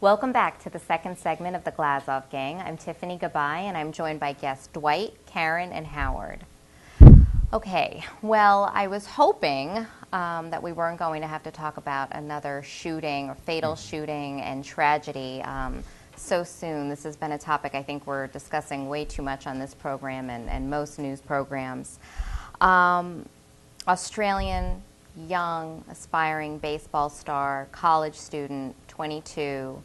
Welcome back to the second segment of the Glazov Gang. I'm Tiffany Gabay, and I'm joined by guests Dwight, Karen, and Howard. Okay, well, I was hoping that we weren't going to have to talk about another shooting or fatal shooting and tragedy so soon. This has been a topic I think we're discussing way too much on this program and most news programs. Australian, young, aspiring baseball star, college student, 22,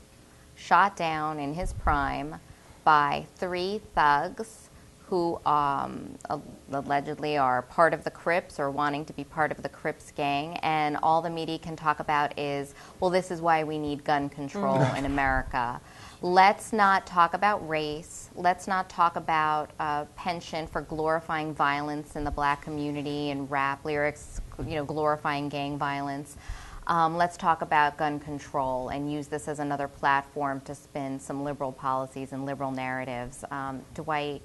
shot down in his prime by 3 thugs who allegedly are part of the Crips or wanting to be part of the Crips gang. And all the media can talk about is, well, this is why we need gun control in America. Let's not talk about race. Let's not talk about penchant for glorifying violence in the black community and rap lyrics, glorifying gang violence. Let's talk about gun control and use this as another platform to spin some liberal policies and liberal narratives. Dwight,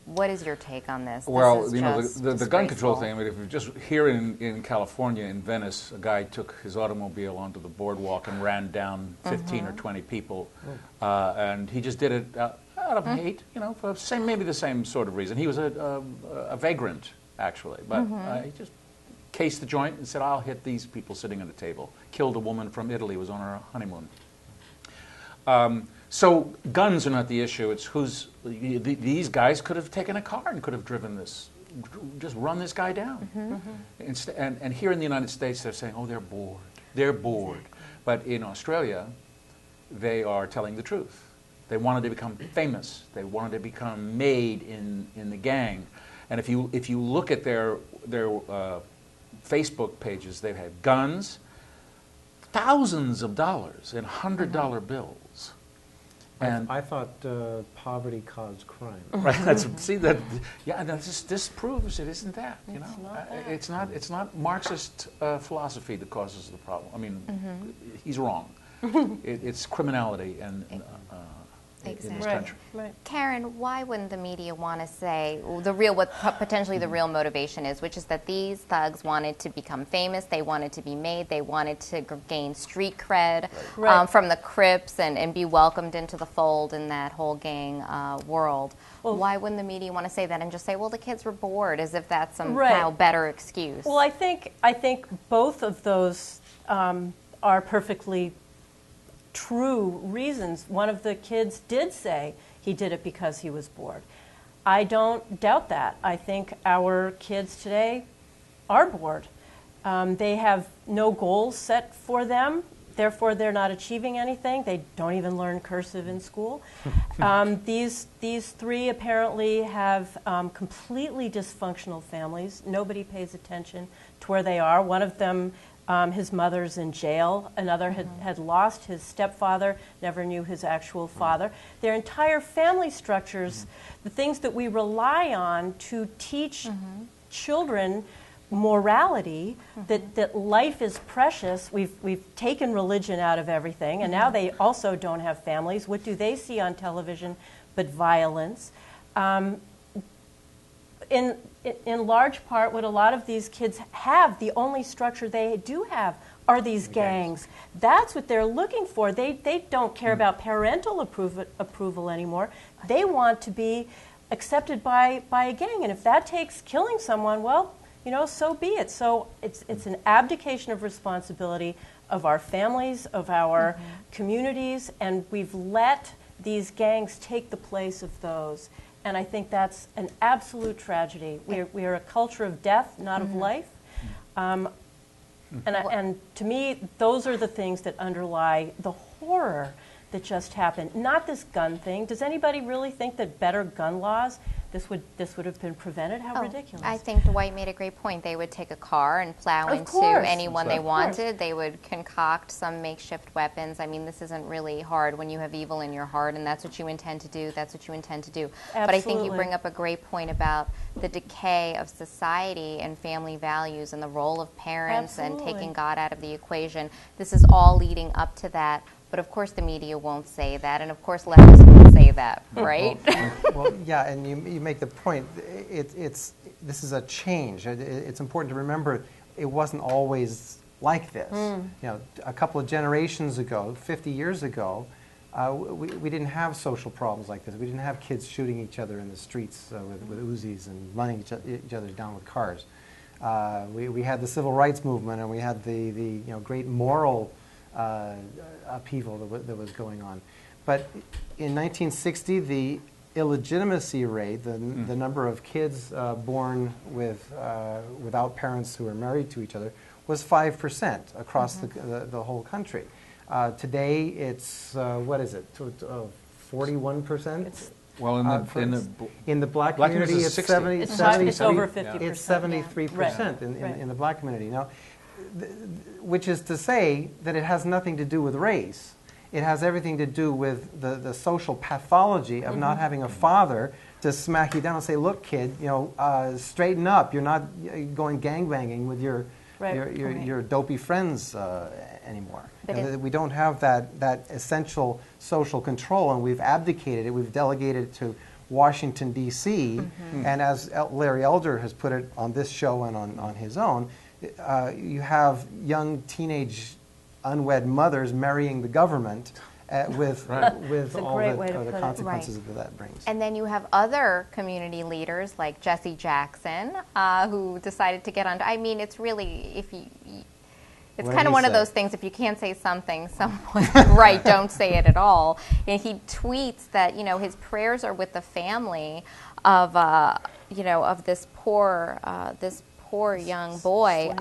what is your take on this? Well, the gun control thing, I mean, if you're just here in California, in Venice, a guy took his automobile onto the boardwalk and ran down 15 or 20 people, and he just did it out of hate, for maybe the same sort of reason. He was a vagrant, actually, but he just cased the joint and said, I'll hit these people sitting at a table. Killed a woman from Italy, was on her honeymoon. So guns are not the issue. It's these guys could have taken a car and could have driven this, just run this guy down. And here in the United States, they're saying, oh, they're bored. They're bored. But in Australia, they are telling the truth. They wanted to become famous. They wanted to become made in the gang. And if you look at their Facebook pages, they've had guns, thousands of dollars in $100 bills. And I thought poverty caused crime. Right. This proves it isn't that. It's not Marxist philosophy that causes the problem. I mean, he's wrong. It's criminality in this country. Right. Karen, why wouldn't the media want to say what potentially the real motivation is, which is that these thugs wanted to become famous, they wanted to be made, they wanted to gain street cred from the Crips and be welcomed into the fold in that whole gang world? Well, why wouldn't the media want to say that and just say, well, the kids were bored, as if that's somehow better excuse? Well, I think both of those are perfectly true reasons. One of the kids did say he did it because he was bored. I don't doubt that. I think our kids today are bored. They have no goals set for them. Therefore, they're not achieving anything. They don't even learn cursive in school. These 3 apparently have completely dysfunctional families. Nobody pays attention to where they are. One of them, his mother's in jail. Another had lost his stepfather, never knew his actual father. Their entire family structures, the things that we rely on to teach children morality, that life is precious. We've taken religion out of everything, and now they also don't have families. What do they see on television but violence? In large part, what a lot of these kids have, the only structure they do have, are these gangs. That's what they're looking for. They don't care about parental approval anymore. They want to be accepted by a gang. And if that takes killing someone, well, so be it. So it's an abdication of responsibility of our families, of our communities, and we've let these gangs take the place of those. And I think that's an absolute tragedy. We are a culture of death, not of life. And to me, those are the things that underlie the horror that just happened. Not this gun thing. Does anybody really think that better gun laws, this would have been prevented? How ridiculous. I think Dwight made a great point. They would take a car and plow into anyone they wanted. They would concoct some makeshift weapons. I mean, this isn't really hard when you have evil in your heart, and that's what you intend to do. That's what you intend to do. Absolutely. But I think you bring up a great point about the decay of society and family values and the role of parents and taking God out of the equation. This is all leading up to that. But of course the media won't say that, and of course leftists won't say that, right? Well, yeah, and you make the point. This is a change. It's important to remember it wasn't always like this. You know, a couple of generations ago, 50 years ago, we didn't have social problems like this. We didn't have kids shooting each other in the streets with Uzis and running each other down with cars. We had the civil rights movement, and we had the great moral upheaval that was going on. But in 1960, the illegitimacy rate, the number of kids born without parents who are married to each other, was 5% across the whole country. Today, it's what is it? 41%. Well, in the black community, it's 70. It's over 50%. It's 73% in the black community. Now, which is to say that it has nothing to do with race. It has everything to do with the social pathology of not having a father to smack you down and say, "Look, kid, straighten up. You're not going gangbanging with your dopey friends anymore." We don't have that essential social control, and we've abdicated it. We've delegated it to Washington, D.C., and as Larry Elder has put it on this show and on his own, you have young teenage unwed mothers marrying the government with all the consequences that brings. And then you have other community leaders like Jesse Jackson, who decided to get on. I mean, it's really, it's kind of one of those things, if you can't say something, someone, right, don't say it at all. And he tweets that, his prayers are with the family of, of this poor young boy,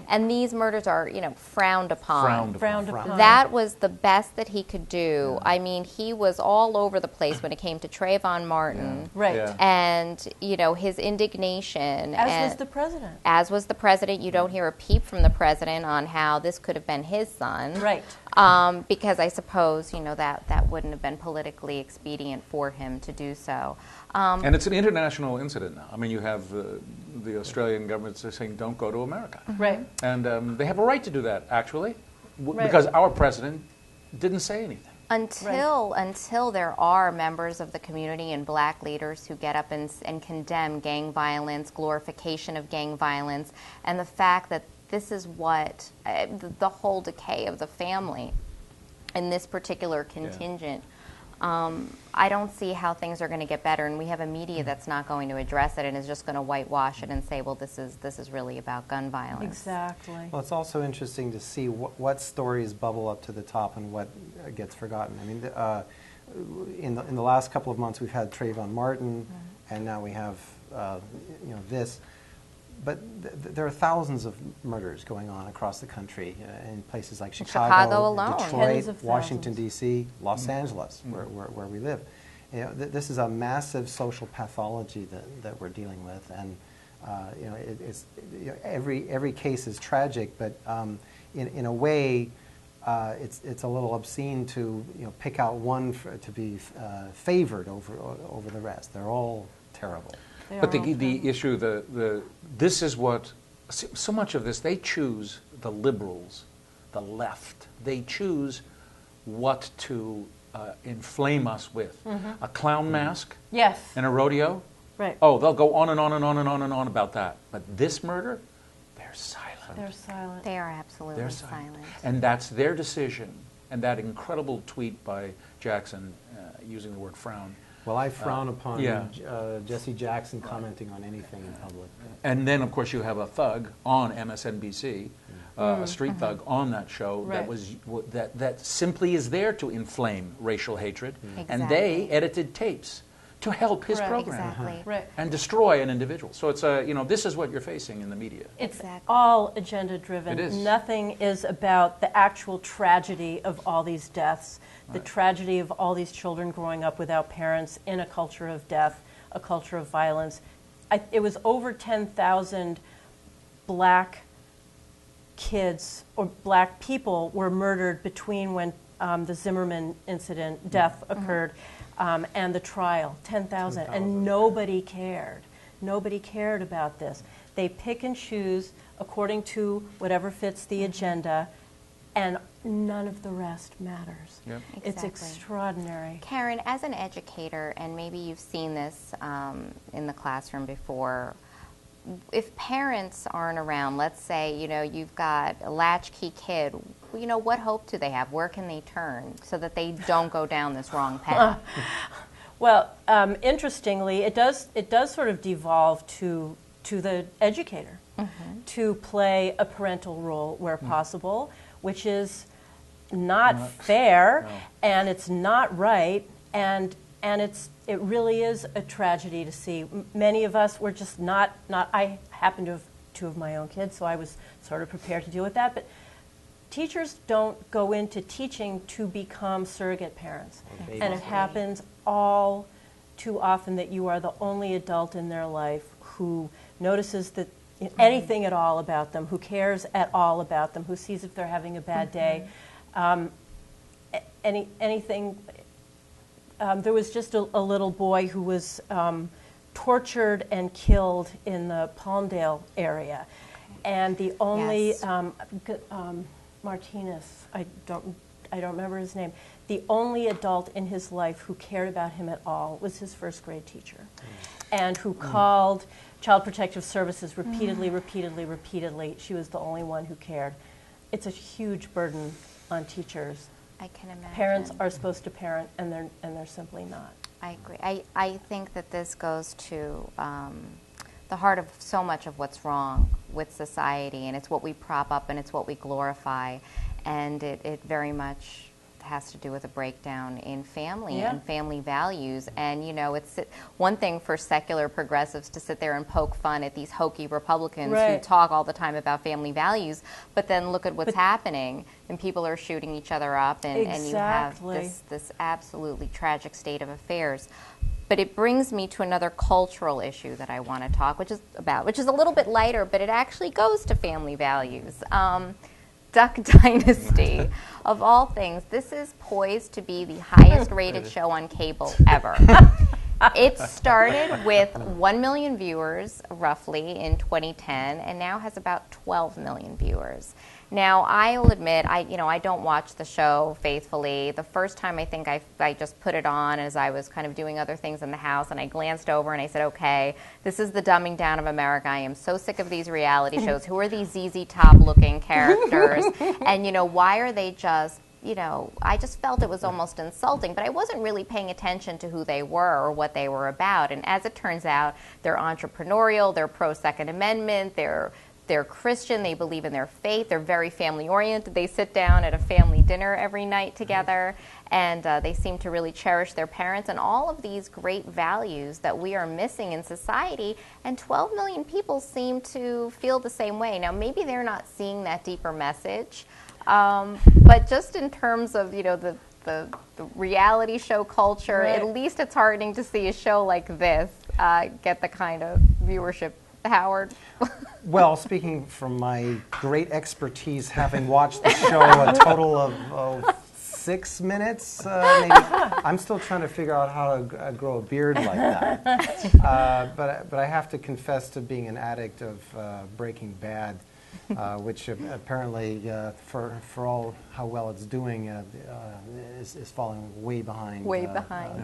and these murders are, frowned upon. Frowned upon. That was the best that he could do. I mean, he was all over the place when it came to Trayvon Martin, and his indignation. As was the president. As was the president. You don't hear a peep from the president on how this could have been his son, right? Because I suppose that wouldn't have been politically expedient for him to do so. And it's an international incident now. I mean, you have the Australian government saying, "Don't go to America." Right. And they have a right to do that, actually, because our president didn't say anything. Until there are members of the community and black leaders who get up and condemn gang violence, glorification of gang violence, and the fact that this is what the whole decay of the family in this particular contingent. I don't see how things are going to get better, and we have a media that's not going to address it and is just going to whitewash it and say, well, this is really about gun violence. Exactly. Well, it's also interesting to see what stories bubble up to the top and what gets forgotten. I mean, in the last couple of months, we've had Trayvon Martin, and now we have this. But there are thousands of murders going on across the country in places like Chicago alone. Detroit, Washington, D.C., Los Angeles, where we live. This is a massive social pathology that we're dealing with, and every case is tragic, but in a way, it's a little obscene to pick out one to be favored over the rest. They're all terrible. But the issue, this is what, so much of this, they choose, the liberals, the left, they choose what to inflame us with. A clown mask? Yes. And a rodeo? Right. Oh, they'll go on and on and on and on and on about that. But this murder, they're silent. They're silent. They are absolutely silent. And that's their decision. And that incredible tweet by Jackson, using the word frown. Well, I frown upon Jesse Jackson commenting on anything in public. And then, of course, you have a thug on MSNBC, a street thug on that show that simply is there to inflame racial hatred, and they edited tapes to help his program and destroy an individual. So it's this is what you're facing in the media. It's all agenda driven. It is. Nothing is about the actual tragedy of all these deaths. The tragedy of all these children growing up without parents in a culture of death, a culture of violence. It was over 10,000 black kids or black people were murdered between when the Zimmerman incident death occurred and the trial. 10,000. And nobody cared. Nobody cared about this. They pick and choose according to whatever fits the agenda, and none of the rest matters. Yep. It's extraordinary. Karen, as an educator, and maybe you've seen this in the classroom before, if parents aren't around, let's say, you've got a latchkey kid, what hope do they have? Where can they turn so that they don't go down this wrong path? Well, interestingly, it does sort of devolve to the educator to play a parental role where possible, which is not fair, and it's not right, and it really is a tragedy to see. Many of us were just not. I happen to have two of my own kids, so I was sort of prepared to deal with that. But teachers don't go into teaching to become surrogate parents, and it happens all too often that you are the only adult in their life who notices that anything at all about them, who cares at all about them, who sees if they're having a bad day, anything. There was just a little boy who was tortured and killed in the Palmdale area, and the only Martinez, I don't remember his name. The only adult in his life who cared about him at all was his first grade teacher, and who called Child Protective Services repeatedly. She was the only one who cared. It's a huge burden on teachers. I can imagine. Parents are supposed to parent, and they're simply not. I agree. I think that this goes to the heart of so much of what's wrong with society, and it's what we prop up and it's what we glorify, and it very much has to do with a breakdown in family and family values. And it's one thing for secular progressives to sit there and poke fun at these hokey Republicans who talk all the time about family values, but then look at what's happening, and people are shooting each other up, and you have this absolutely tragic state of affairs. But it brings me to another cultural issue that I want to talk, which is a little bit lighter, but it actually goes to family values. Duck Dynasty, of all things, this is poised to be the highest rated show on cable ever. It started with 1 million viewers, roughly, in 2010, and now has about 12 million viewers. Now, I'll admit, I don't watch the show faithfully. The first time I think I just put it on as I was kind of doing other things in the house, and I glanced over and I said, okay, this is the dumbing down of America. I am so sick of these reality shows. Who are these ZZ Top-looking characters? And, why are they just, I just felt it was almost insulting, but I wasn't really paying attention to who they were or what they were about. And as it turns out, they're entrepreneurial, they're pro-Second Amendment, they're Christian, they believe in their faith, they're very family-oriented. They sit down at a family dinner every night together, and they seem to really cherish their parents and all of these great values that we are missing in society, and 12 million people seem to feel the same way. Now, maybe they're not seeing that deeper message, but just in terms of, the reality show culture, at least it's heartening to see a show like this get the kind of viewership. Howard? Well, speaking from my great expertise, having watched the show a total of 6 minutes, maybe, I'm still trying to figure out how to grow a beard like that. But I have to confess to being an addict of Breaking Bad, which apparently, for all how well it's doing, is falling way behind.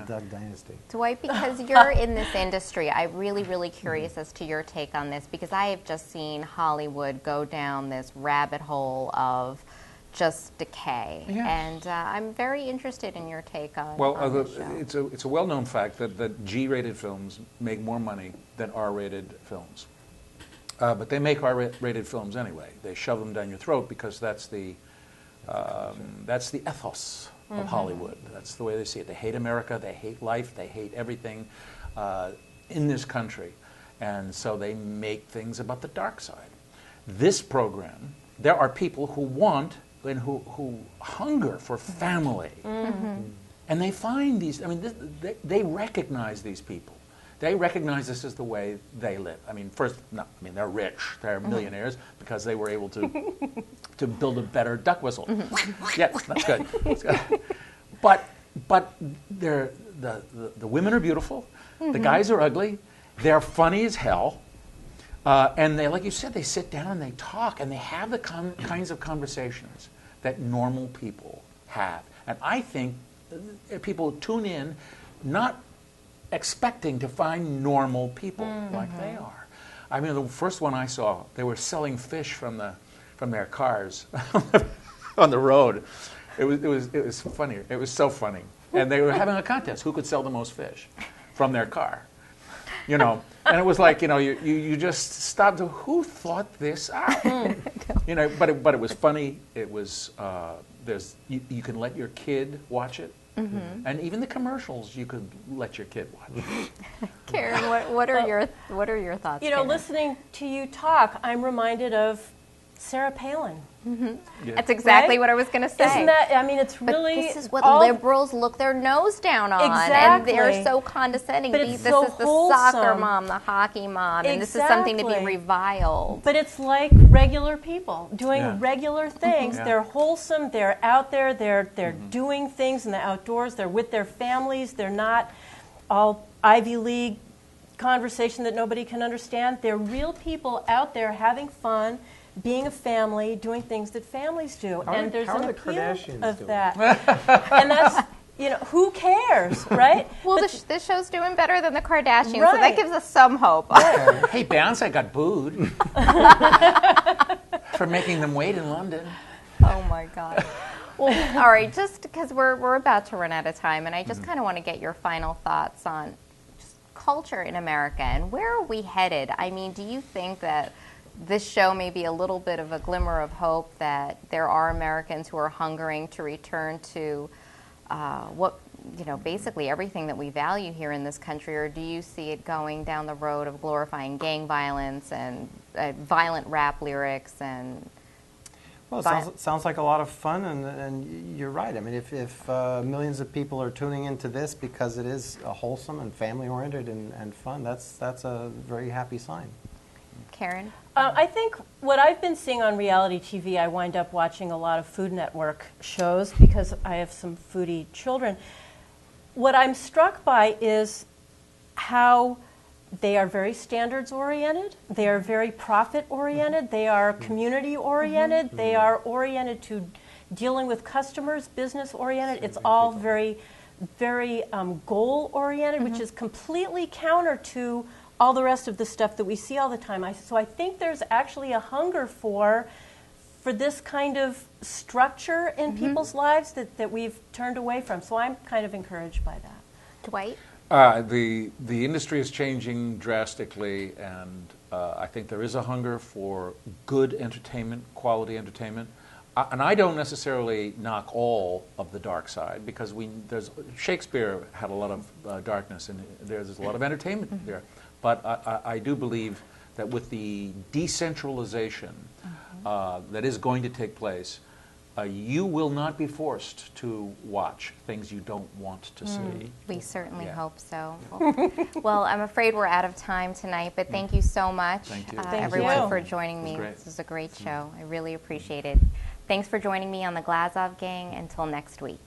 Duck Dynasty. Dwight, because you're in this industry, I'm really, really curious as to your take on this, because I have just seen Hollywood go down this rabbit hole of just decay, and I'm very interested in your take on. Well, it's a well-known fact that G-rated films make more money than R-rated films. But they make R-rated films anyway. They shove them down your throat because that's the ethos of Hollywood. That's the way they see it. They hate America. They hate life. They hate everything in this country, and so they make things about the dark side. This program, there are people who want and who hunger for family, and they find these. I mean, they recognize these people. They recognize this as the way they live. I mean, they're rich. They're millionaires because they were able to build a better duck whistle. Yes, that's good. That's good. But the women are beautiful. The guys are ugly. They're funny as hell. And they, like you said, they sit down and they talk and they have the kinds of conversations that normal people have. And I think people tune in not expecting to find normal people like they are. I mean, the first one I saw, they were selling fish from their cars on the road. It was funny. It was so funny. And they were having a contest, who could sell the most fish from their car. You know, and it was like, you know, you just stopped. Who thought this out? You know, but it was funny. It was you can let your kid watch it, and even the commercials you could let your kid watch. Karen, what are your thoughts? You know, Karen? listening to you talk, I'm reminded of Sarah Palin. Yeah. That's exactly Right? what I was going to say. Isn't that? I mean, it's But really this is what all- liberals look their nose down on, and they're Exactly. so condescending. But This it's so is the soccer wholesome. mom, the hockey mom, and this is something to be Exactly. reviled. But it's like regular people doing Yeah. regular things. Yeah. They're wholesome. They're out there. They're doing things in the outdoors. They're with their families. They're not all Ivy League conversation that nobody can understand. They're real people out there having fun, being a family, doing things that families do. How And are- there's how an are the appeal Kardashians of doing? that. And that's, you know, who cares, right? Well, But this show's doing better than the Kardashians, so Right. that gives us some hope. Hey, Beyonce got booed for making them wait in London. Oh my God. Well, all right, just because we're about to run out of time, and I just kind of want to get your final thoughts on just culture in America and where are we headed? I mean, do you think that this show may be a little bit of a glimmer of hope that there are Americans who are hungering to return to basically everything that we value here in this country, or do you see it going down the road of glorifying gang violence and violent rap lyrics and? Well, it sounds like a lot of fun, and you're right. I mean, if millions of people are tuning into this because it is wholesome and family-oriented and fun, that's a very happy sign. Karen? I think what I've been seeing on reality TV, I wind up watching a lot of Food Network shows because I have some foodie children. What I'm struck by is how they are very standards-oriented, they are very profit-oriented, they are community-oriented, they are oriented to dealing with customers, business-oriented. It's all very, very goal-oriented, which is completely counter to all the rest of the stuff that we see all the time. So I think there's actually a hunger for this kind of structure in people's lives that we've turned away from. So I'm kind of encouraged by that. Dwight? The industry is changing drastically, and I think there is a hunger for good entertainment, quality entertainment. And I don't necessarily knock all of the dark side, because Shakespeare had a lot of darkness, and there's a lot of entertainment there. But I do believe that with the decentralization that is going to take place, you will not be forced to watch things you don't want to see. We certainly Yeah. hope so. Well, I'm afraid we're out of time tonight, but thank you so much, Thank you. Thank everyone, you. for joining It was me. great. This was a great show. I really appreciate it. Thanks for joining me on the Glazov Gang. Until next week.